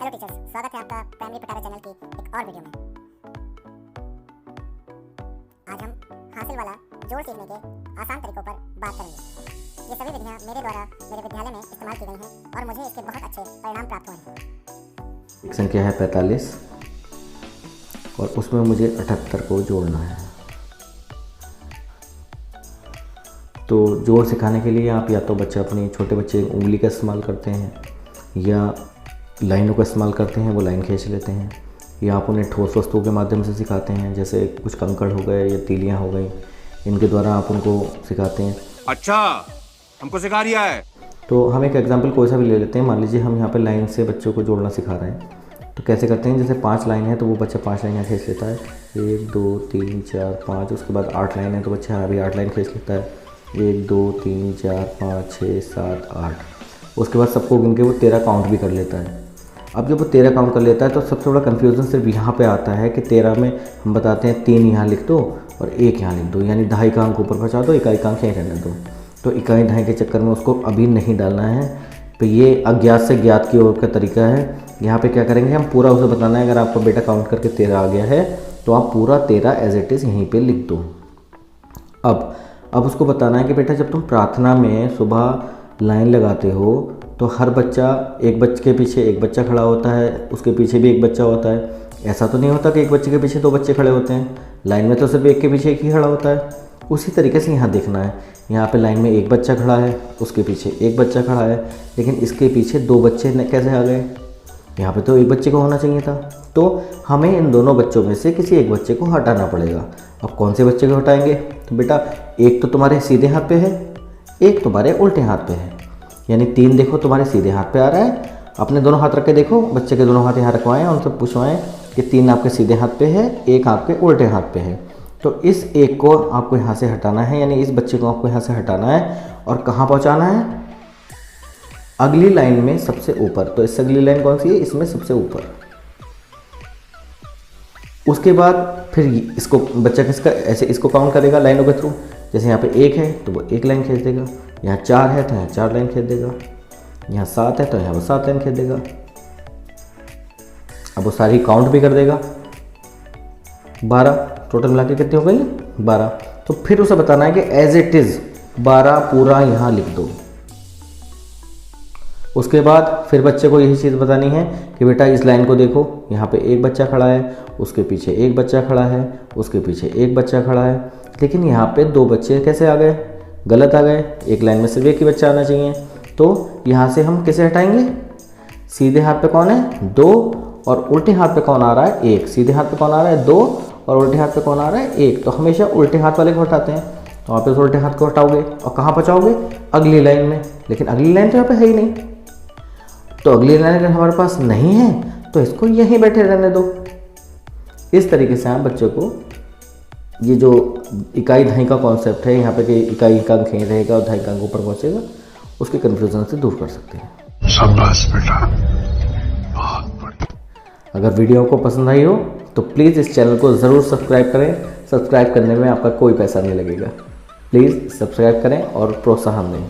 Hello teachers, स्वागत है आपका प्राइमरी पिटारा चैनल की एक और वीडियो में। आज हम हासिल वाला जोड़ सीखने के आसान तरीकों पर बात करेंगे। ये सभी विधियां मेरे द्वारा मेरे विद्यालय में इस्तेमाल की गई हैं और मुझे इसके बहुत अच्छे परिणाम प्राप्त हुए हैं। संख्या है 45 और उसमें मुझे 78 को जोड़ना है। तो जोड़ सिखाने के लिए आप या तो बच्चे अपने छोटे बच्चे उंगली का इस्तेमाल करते हैं या लाइनों का इस्तेमाल करते हैं, वो लाइन खींच लेते हैं, या आप उन्हें ठोस वस्तुओं के माध्यम से सिखाते हैं, जैसे कुछ कंकड़ हो गए या तीलियां हो गई, इनके द्वारा आप उनको सिखाते हैं। अच्छा, हमको सिखा रिया है। तो हम एक एग्जांपल कोई सा भी ले लेते हैं। मान लीजिए हम यहाँ पे लाइन से बच्चों को जोड़ना सिखा रहे हैं। तो कैसे करते हैं, जैसे 5 लाइन है तो वो बच्चा 5 लाइन खींच लेता है, 1 2 3 4 5। उसके बाद 8 लाइन है तो बच्चा अभी 8 लाइन खींच लेता है, 1 2 3 4 5 6 7 8। उसके बाद सबको गिन के वो 13 काउंट भी कर लेता है। अब जब वो 13 काउंट कर लेता है तो सबसे बड़ा कन्फ्यूज़न सिर्फ यहाँ पे आता है कि 13 में हम बताते हैं 3 यहाँ लिख दो और 1 यहाँ लिख दो, यानी दहाई का अंक ऊपर पहुँचा दो, इकाई का अंक यहीं रहने दो। तो इकाई दहाई के चक्कर में उसको अभी नहीं डालना है। तो ये अज्ञात से ज्ञात की ओर का तरीका है। यहाँ पे क्या करेंगे, हम पूरा उसे बताना है। अगर आपका बेटा काउंट करके 13 आ गया है तो आप पूरा 13 एज इट इज़ यहीं पे लिख दो। अब उसको बताना है कि बेटा जब तुम प्रार्थना में सुबह लाइन लगाते हो तो हर बच्चा, एक बच्चे के पीछे एक बच्चा खड़ा होता है, उसके पीछे भी एक बच्चा होता है। ऐसा तो नहीं होता कि एक बच्चे के पीछे 2 बच्चे खड़े होते हैं। लाइन में तो सिर्फ एक के पीछे एक ही खड़ा होता है। उसी तरीके से यहाँ देखना है। यहाँ पे लाइन में एक बच्चा खड़ा है, उसके पीछे एक बच्चा खड़ा है, लेकिन इसके पीछे 2 बच्चे कैसे आ गए? यहाँ पे तो एक बच्चे को होना चाहिए था। तो हमें इन दोनों बच्चों में से किसी एक बच्चे को हटाना पड़ेगा। अब कौन से बच्चे को हटाएंगे? तो बेटा एक तो तुम्हारे सीधे हाथ पे है, एक तुम्हारे उल्टे हाथ पे है। यानी 3 देखो तुम्हारे सीधे हाथ पे आ रहा है। अपने दोनों हाथ रख के देखो, बच्चे के दोनों हाथ यहाँ रखवाएं और उनसे पूछवाएं कि 3 आपके सीधे हाथ पे है, 1 आपके उल्टे हाथ पे है। तो इस एक को आपको यहाँ से हटाना है, यानी इस बच्चे को आपको यहाँ से हटाना है और कहाँ पहुँचाना है? अगली लाइन में सबसे ऊपर। तो इससे अगली लाइन कौन सी है? इसमें सबसे ऊपर। उसके बाद फिर इसको बच्चा किसका ऐसे इसको काउंट करेगा लाइनों के थ्रू। जैसे यहाँ पे 1 है तो वो 1 लाइन खींच देगा, यहाँ 4 है तो यहाँ 4 लाइन खींच देगा, यहाँ 7 है तो यहाँ वो 7 लाइन खींच देगा। अब वो सारी काउंट भी कर देगा। 12 टोटल मिला के कितनी हो गई? 12। तो फिर उसे बताना है कि एज इट इज़ 12 पूरा यहाँ लिख दो। उसके बाद फिर बच्चे को यही चीज़ बतानी है कि बेटा इस लाइन को देखो, यहाँ पे एक बच्चा खड़ा है, उसके पीछे एक बच्चा खड़ा है, उसके पीछे एक बच्चा खड़ा है, लेकिन यहाँ पे 2 बच्चे कैसे आ गए? गलत आ गए। एक लाइन में सिर्फ एक ही बच्चा आना चाहिए। तो यहाँ से हम किसे हटाएंगे? सीधे हाथ पे कौन है? 2 और उल्टे हाथ पे कौन आ रहा है? 1। सीधे हाथ पे कौन आ रहा है? 2 और उल्टे हाथ पे कौन आ रहा है? 1। तो हमेशा उल्टे हाथ वाले को हटाते हैं। तो आप इस उल्टे हाथ को हटाओगे और कहाँ पहुँचाओगे? अगली लाइन में। लेकिन अगली लाइन तो यहाँ पे है ही नहीं। तो अगली लाइन अगर हमारे पास नहीं है तो इसको यहीं बैठे रहने दो। इस तरीके से आप बच्चों को ये जो इकाई दहाई का कॉन्सेप्ट है, यहाँ पे कि इकाई का अंक यहीं रहेगा और दहाई का अंक ऊपर पहुँचेगा, उसके कन्फ्यूजन से दूर कर सकते हैं। शाबाश बेटा, बहुत बढ़िया। अगर वीडियो को पसंद आई हो तो प्लीज़ इस चैनल को ज़रूर सब्सक्राइब करें। सब्सक्राइब करने में आपका कोई पैसा नहीं लगेगा। प्लीज़ सब्सक्राइब करें और प्रोत्साहन दें।